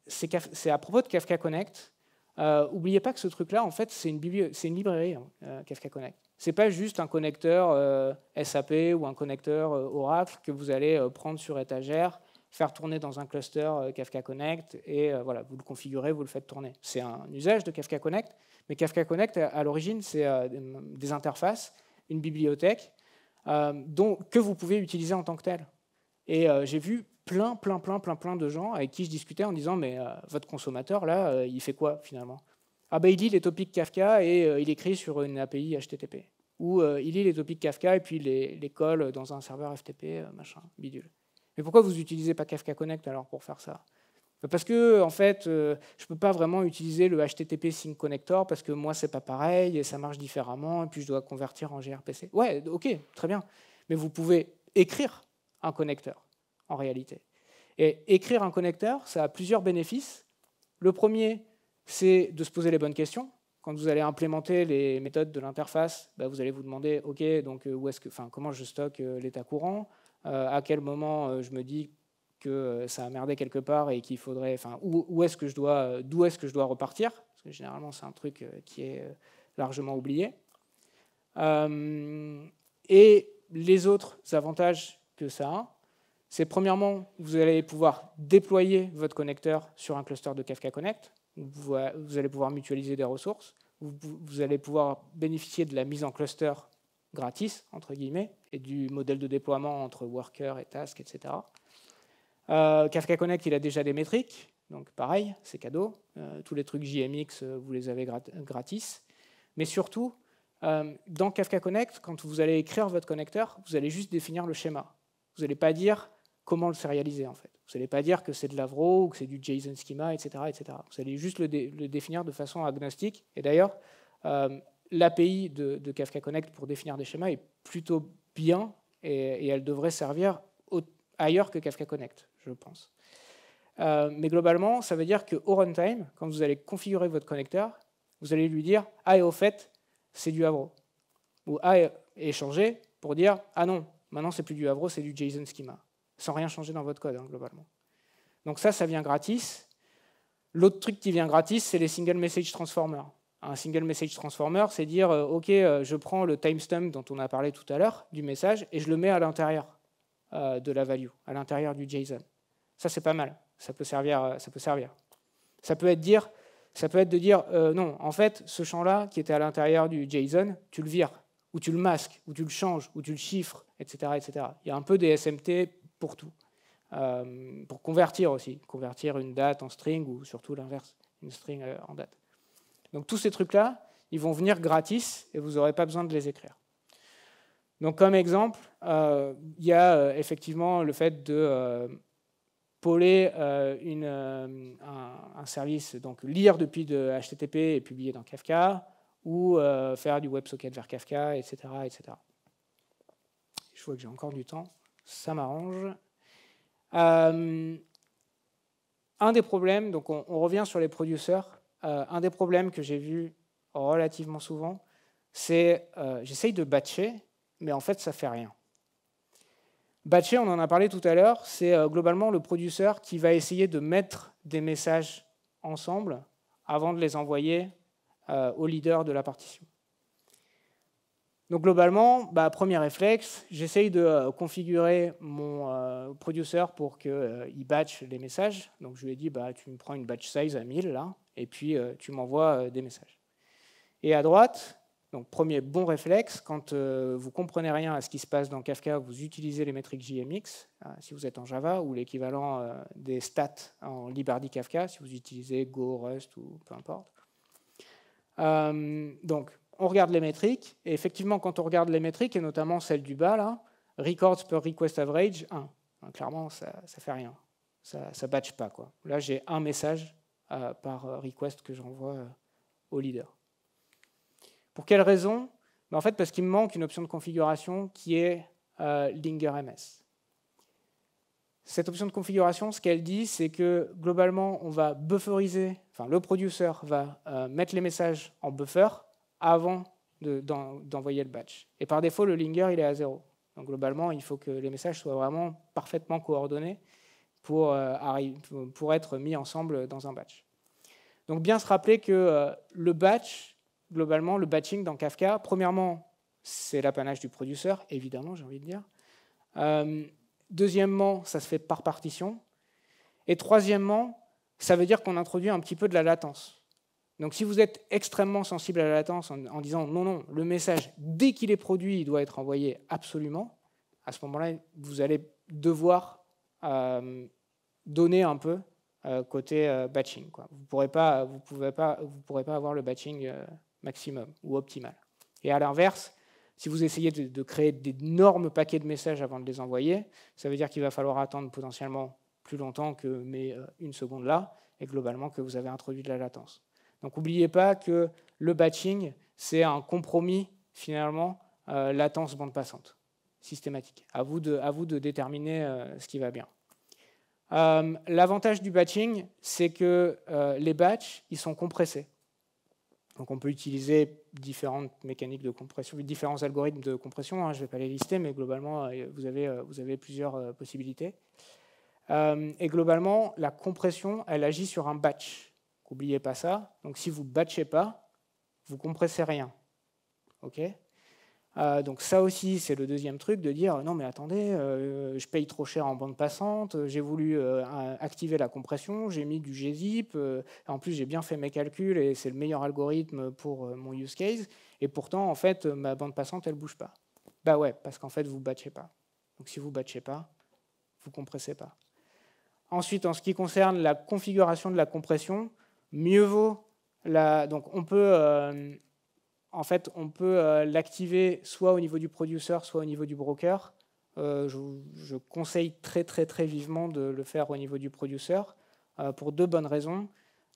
C'est à propos de Kafka Connect. N'oubliez pas que ce truc-là, en fait, c'est une librairie, Kafka Connect. Ce n'est pas juste un connecteur SAP ou un connecteur Oracle que vous allez prendre sur étagère, faire tourner dans un cluster Kafka Connect, et voilà, vous le configurez, vous le faites tourner. C'est un usage de Kafka Connect, mais Kafka Connect, à l'origine, c'est des interfaces, une bibliothèque, que vous pouvez utiliser en tant que tel. Et j'ai vu plein de gens avec qui je discutais en disant « Mais votre consommateur, là, il fait quoi, finalement ?» Ah ben, il lit les topics Kafka et il écrit sur une API HTTP. Ou il lit les topics Kafka et puis les colle dans un serveur FTP, machin, bidule. Mais pourquoi vous n'utilisez pas Kafka Connect, alors, pour faire ça ? Parce que, en fait, je ne peux pas vraiment utiliser le HTTP Sync Connector parce que moi, c'est pas pareil et ça marche différemment et puis je dois convertir en gRPC. Ouais, ok, très bien. Mais vous pouvez écrire un connecteur, en réalité. Et écrire un connecteur, ça a plusieurs bénéfices. Le premier, c'est de se poser les bonnes questions. Quand vous allez implémenter les méthodes de l'interface, vous allez vous demander, ok, donc comment je stocke l'état courant, à quel moment je me dis que ça a merdé quelque part et qu'il faudrait, d'où est-ce que je dois repartir, parce que généralement c'est un truc qui est largement oublié. Et les autres avantages que ça a, c'est premièrement, vous allez pouvoir déployer votre connecteur sur un cluster de Kafka Connect. Vous allez pouvoir mutualiser des ressources. Vous allez pouvoir bénéficier de la mise en cluster gratis, entre guillemets, et du modèle de déploiement entre worker et task, etc. Kafka Connect, il a déjà des métriques, donc pareil, c'est cadeau. Tous les trucs JMX, vous les avez gratis. Mais surtout, dans Kafka Connect, quand vous allez écrire votre connecteur, vous allez juste définir le schéma. Vous n'allez pas dire comment le sérialiser, en fait. Vous n'allez pas dire que c'est de l'Avro ou que c'est du JSON schema, etc., etc. Vous allez juste le définir de façon agnostique. Et d'ailleurs, l'API de Kafka Connect pour définir des schémas est plutôt bien et elle devrait servir ailleurs que Kafka Connect, je pense. Mais globalement, ça veut dire qu'au runtime, quand vous allez configurer votre connecteur, vous allez lui dire « Ah, et au fait, c'est du Avro ». Ou « Ah, et changer pour dire « Ah non, maintenant, c'est plus du Avro, c'est du JSON schema ». Sans rien changer dans votre code, globalement. Donc ça vient gratis. L'autre truc qui vient gratis, c'est les single message transformers. Un single message transformer, c'est dire OK, je prends le timestamp dont on a parlé tout à l'heure du message et je le mets à l'intérieur de la value, à l'intérieur du JSON. Ça, c'est pas mal. Ça peut servir. Ça peut être de dire non, en fait, ce champ-là qui était à l'intérieur du JSON, tu le vires, ou tu le masques, ou tu le changes, ou tu le chiffres, etc., etc. Il y a un peu des SMT pour tout. pour convertir aussi, convertir une date en string ou surtout l'inverse, une string en date. Donc tous ces trucs-là, ils vont venir gratis et vous n'aurez pas besoin de les écrire. Donc comme exemple, il y a effectivement le fait de poler un service, donc lire depuis de HTTP et publier dans Kafka, ou faire du WebSocket vers Kafka, etc., etc. Je vois que j'ai encore du temps, ça m'arrange. Un des problèmes, donc on revient sur les producers, un des problèmes que j'ai vu relativement souvent, c'est j'essaye de batcher, mais en fait ça ne fait rien. Batcher, on en a parlé tout à l'heure, c'est globalement le producer qui va essayer de mettre des messages ensemble avant de les envoyer au leader de la partition. Donc globalement, premier réflexe, j'essaye de configurer mon producer pour qu'il batch les messages. Donc je lui ai dit, tu me prends une batch size à 1000 là, et puis tu m'envoies des messages. Et à droite, donc premier bon réflexe, quand vous ne comprenez rien à ce qui se passe dans Kafka, vous utilisez les métriques JMX, si vous êtes en Java, ou l'équivalent des stats en Library Kafka, si vous utilisez Go, Rust ou peu importe. Donc, on regarde les métriques, et effectivement, quand on regarde les métriques, et notamment celle du bas, là, records per request average, 1. Donc, clairement, ça ne fait rien. Ça ne batch pas, quoi. Là, j'ai un message par request que j'envoie au leader. Pour quelle raison? En fait, parce qu'il me manque une option de configuration qui est lingerms. Cette option de configuration, ce qu'elle dit, c'est que globalement, on va bufferiser, enfin le producer va mettre les messages en buffer avant d'envoyer le batch. Et par défaut, le linger, il est à 0. Donc globalement, il faut que les messages soient vraiment parfaitement coordonnés pour être mis ensemble dans un batch. Donc bien se rappeler que le batch, globalement, le batching dans Kafka, premièrement, c'est l'apanage du producer, évidemment, j'ai envie de dire. Deuxièmement, ça se fait par partition. Et troisièmement, ça veut dire qu'on introduit un petit peu de la latence. Donc si vous êtes extrêmement sensible à la latence en disant non, le message, dès qu'il est produit, il doit être envoyé absolument, à ce moment-là, vous allez devoir donner un peu côté batching, quoi. Vous pourrez pas avoir le batching maximum ou optimal. Et à l'inverse, si vous essayez de créer d'énormes paquets de messages avant de les envoyer, ça veut dire qu'il va falloir attendre potentiellement plus longtemps que mes 1 seconde là, et globalement que vous avez introduit de la latence. Donc n'oubliez pas que le batching, c'est un compromis, finalement, latence bande passante, systématique. À vous de déterminer ce qui va bien. L'avantage du batching, c'est que les batchs, ils sont compressés. Donc on peut utiliser différentes mécaniques de compression, différents algorithmes de compression, je ne vais pas les lister, mais globalement, vous avez plusieurs possibilités. Et globalement, la compression, elle agit sur un batch. N'oubliez pas ça. Donc si vous ne batchez pas, vous ne compressez rien. Okay, donc ça aussi, c'est le deuxième truc, de dire non mais attendez, je paye trop cher en bande passante, j'ai voulu activer la compression, j'ai mis du gzip, en plus j'ai bien fait mes calculs et c'est le meilleur algorithme pour mon use case, et pourtant en fait ma bande passante elle bouge pas. Bah ouais, parce qu'en fait vous batchez pas. Donc si vous batchez pas, vous compressez pas. Ensuite, en ce qui concerne la configuration de la compression, mieux vaut donc on peut en fait, on peut l'activer soit au niveau du producer, soit au niveau du broker. Je conseille très vivement de le faire au niveau du producer pour 2 bonnes raisons.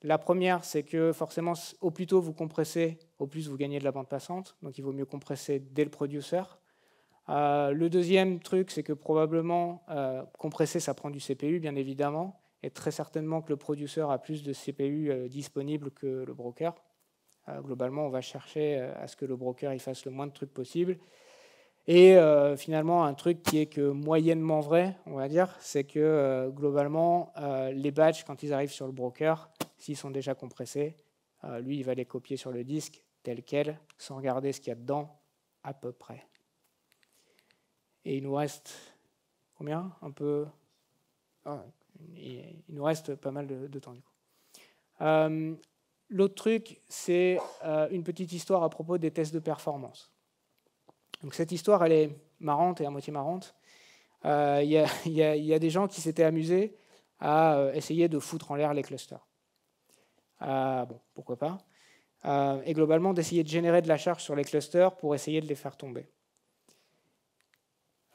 La première, c'est que forcément, au plus tôt vous compressez, au plus vous gagnez de la bande passante. Donc il vaut mieux compresser dès le producer. Le deuxième truc, c'est que probablement, compresser, ça prend du CPU, bien évidemment. Et très certainement que le producer a plus de CPU disponible que le broker. Globalement, on va chercher à ce que le broker il fasse le moins de trucs possible. Et finalement, un truc qui est que moyennement vrai, on va dire, c'est que globalement, les batchs, quand ils arrivent sur le broker, s'ils sont déjà compressés, lui, il va les copier sur le disque tel quel, sans regarder ce qu'il y a dedans, à peu près. Et il nous reste combien? Un peu. Il nous reste pas mal de temps du coup. L'autre truc, c'est une petite histoire à propos des tests de performance. Donc cette histoire, elle est marrante et à moitié marrante. y a des gens qui s'étaient amusés à essayer de foutre en l'air les clusters. Bon, pourquoi pas. Et globalement, d'essayer de générer de la charge sur les clusters pour essayer de les faire tomber.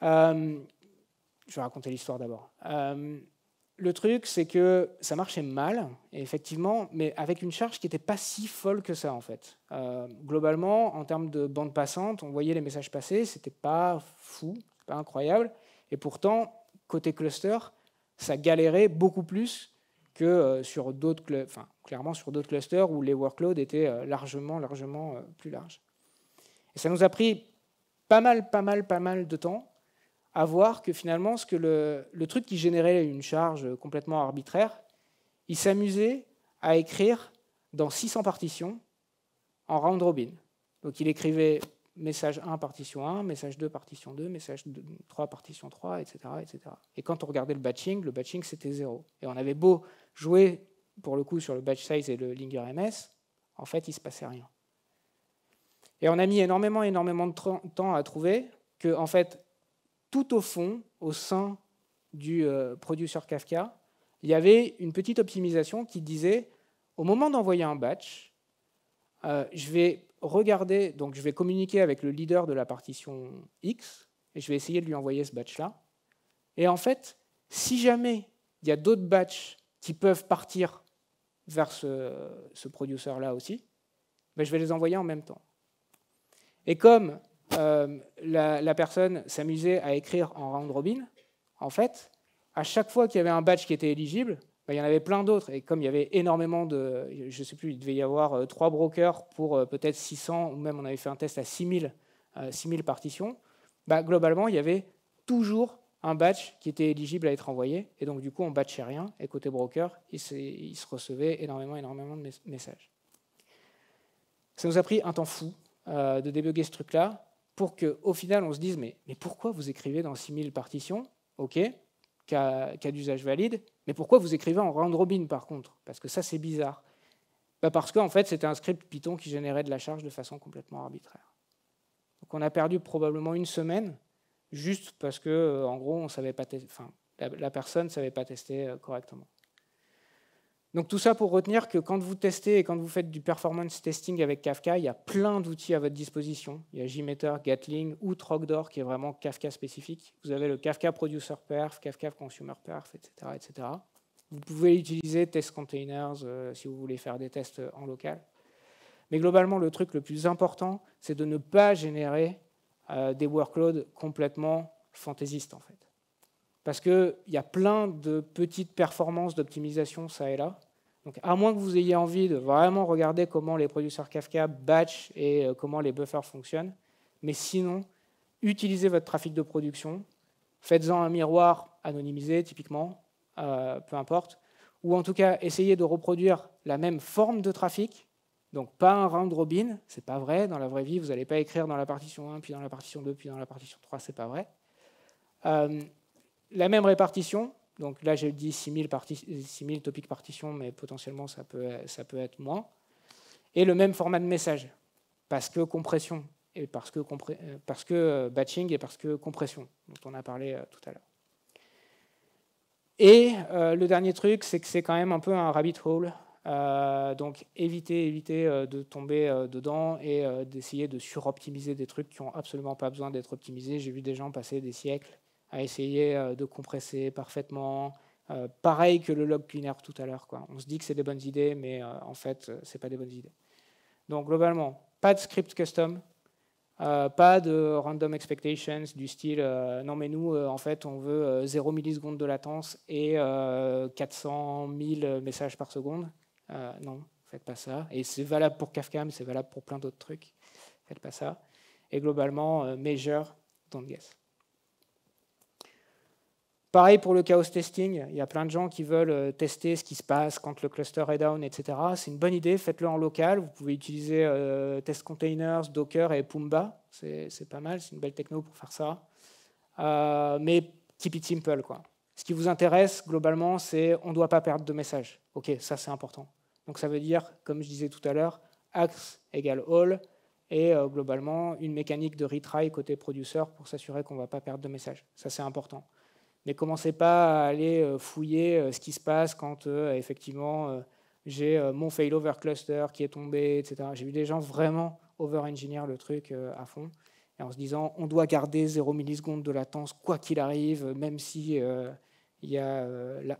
Je vais raconter l'histoire d'abord. Le truc, c'est que ça marchait mal, effectivement, mais avec une charge qui n'était pas si folle que ça, en fait. Globalement, en termes de bande passante, on voyait les messages passer, c'était pas fou, pas incroyable, et pourtant, côté cluster, ça galérait beaucoup plus que sur d'autres, clairement sur d'autres clusters où les workloads étaient largement plus larges. Et ça nous a pris pas mal de temps à voir que finalement, le truc qui générait une charge complètement arbitraire, il s'amusait à écrire dans 600 partitions en round robin. Donc il écrivait message 1, partition 1, message 2, partition 2, message 3, partition 3, etc., etc. Et quand on regardait le batching c'était 0. Et on avait beau jouer, pour le coup, sur le batch size et le linger MS, en fait, il ne se passait rien. Et on a mis énormément de temps à trouver que, en fait, tout au fond, au sein du producer Kafka, il y avait une petite optimisation qui disait, au moment d'envoyer un batch, je vais regarder, donc je vais communiquer avec le leader de la partition X, et je vais essayer de lui envoyer ce batch-là. Et en fait, si jamais il y a d'autres batchs qui peuvent partir vers ce producer-là aussi, ben je vais les envoyer en même temps. Et comme la personne s'amusait à écrire en round robin, en fait, à chaque fois qu'il y avait un batch qui était éligible, ben, il y en avait plein d'autres. Et comme il y avait énormément de... Je ne sais plus, il devait y avoir 3 brokers pour peut-être 600, ou même on avait fait un test à 6000 partitions, ben, globalement, il y avait toujours un batch qui était éligible à être envoyé. Et donc, du coup, on ne batchait rien. Et côté broker, il se recevait énormément de messages. Ça nous a pris un temps fou de débugger ce truc-là pour qu'au final, on se dise mais pourquoi vous écrivez dans 6000 partitions? OK, cas d'usage valide, mais pourquoi vous écrivez en round robin par contre? Parce que ça, c'est bizarre. Ben parce qu'en fait, c'était un script Python qui générait de la charge de façon complètement arbitraire. Donc on a perdu probablement une semaine juste parce que, en gros, on savait pas la personne ne savait pas tester correctement. Donc tout ça pour retenir que quand vous testez et quand vous faites du performance testing avec Kafka, il y a plein d'outils à votre disposition. Il y a JMeter, Gatling ou Trogdor qui est vraiment Kafka spécifique. Vous avez le Kafka Producer Perf, Kafka Consumer Perf, etc., etc. Vous pouvez utiliser Test Containers si vous voulez faire des tests en local. Mais globalement, le truc le plus important, c'est de ne pas générer des workloads complètement fantaisistes, en fait. Parce qu'il y a plein de petites performances d'optimisation, ça et là. Donc, à moins que vous ayez envie de vraiment regarder comment les producteurs Kafka batch et comment les buffers fonctionnent, mais sinon, utilisez votre trafic de production, faites-en un miroir anonymisé, typiquement, peu importe, ou en tout cas, essayez de reproduire la même forme de trafic, donc pas un round robin, c'est pas vrai, dans la vraie vie, vous n'allez pas écrire dans la partition 1, puis dans la partition 2, puis dans la partition 3, c'est pas vrai. La même répartition, donc là j'ai dit 6000 topic partitions, mais potentiellement ça peut être moins. Et le même format de message, parce que compression, et parce que batching et parce que compression, dont on a parlé tout à l'heure. Et le dernier truc, c'est que c'est quand même un peu un rabbit hole. Donc évitez de tomber dedans et d'essayer de suroptimiser des trucs qui n'ont absolument pas besoin d'être optimisés. J'ai vu des gens passer des siècles à essayer de compresser parfaitement. Pareil que le log cleaner tout à l'heure. On se dit que c'est des bonnes idées, mais en fait, ce n'est pas des bonnes idées. Donc globalement, pas de script custom, pas de random expectations du style non mais nous, en fait, on veut 0 millisecondes de latence et 400 000 messages par seconde. Non, faites pas ça. Et c'est valable pour Kafka, mais c'est valable pour plein d'autres trucs. Faites pas ça. Et globalement, measure, don't guess. Pareil pour le chaos testing, il y a plein de gens qui veulent tester ce qui se passe quand le cluster est down, etc. C'est une bonne idée, faites-le en local. Vous pouvez utiliser Test Containers, Docker et Pumba. C'est pas mal, c'est une belle techno pour faire ça. Mais keep it simple, quoi. Ce qui vous intéresse, globalement, c'est on ne doit pas perdre de message. OK, ça c'est important. Donc ça veut dire, comme je disais tout à l'heure, axe égale all, et globalement une mécanique de retry côté producteur pour s'assurer qu'on ne va pas perdre de messages. Ça, c'est important. Mais commencez pas à aller fouiller ce qui se passe quand effectivement j'ai mon failover cluster qui est tombé, etc. J'ai vu des gens vraiment over-engineer le truc à fond, et en se disant on doit garder 0 millisecondes de latence quoi qu'il arrive, même si il y a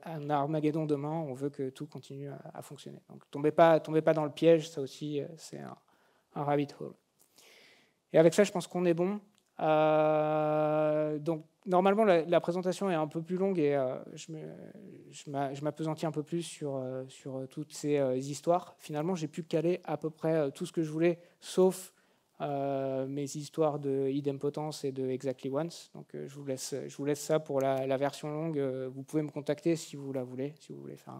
un Armageddon demain, on veut que tout continue à fonctionner. Donc tombez pas dans le piège, ça aussi c'est un rabbit hole. Et avec ça, je pense qu'on est bon. Donc normalement, la présentation est un peu plus longue et je m'appesantis un peu plus sur toutes ces histoires. Finalement, j'ai pu caler à peu près tout ce que je voulais, sauf mes histoires de idempotence et de exactly once. Donc je vous laisse ça pour la version longue. Vous pouvez me contacter si vous la voulez, si vous voulez faire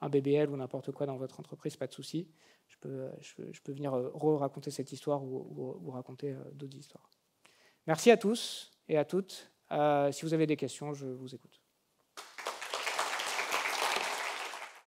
un BBL ou n'importe quoi dans votre entreprise, pas de souci. Je peux venir raconter cette histoire ou raconter d'autres histoires. Merci à tous et à toutes. Si vous avez des questions, je vous écoute.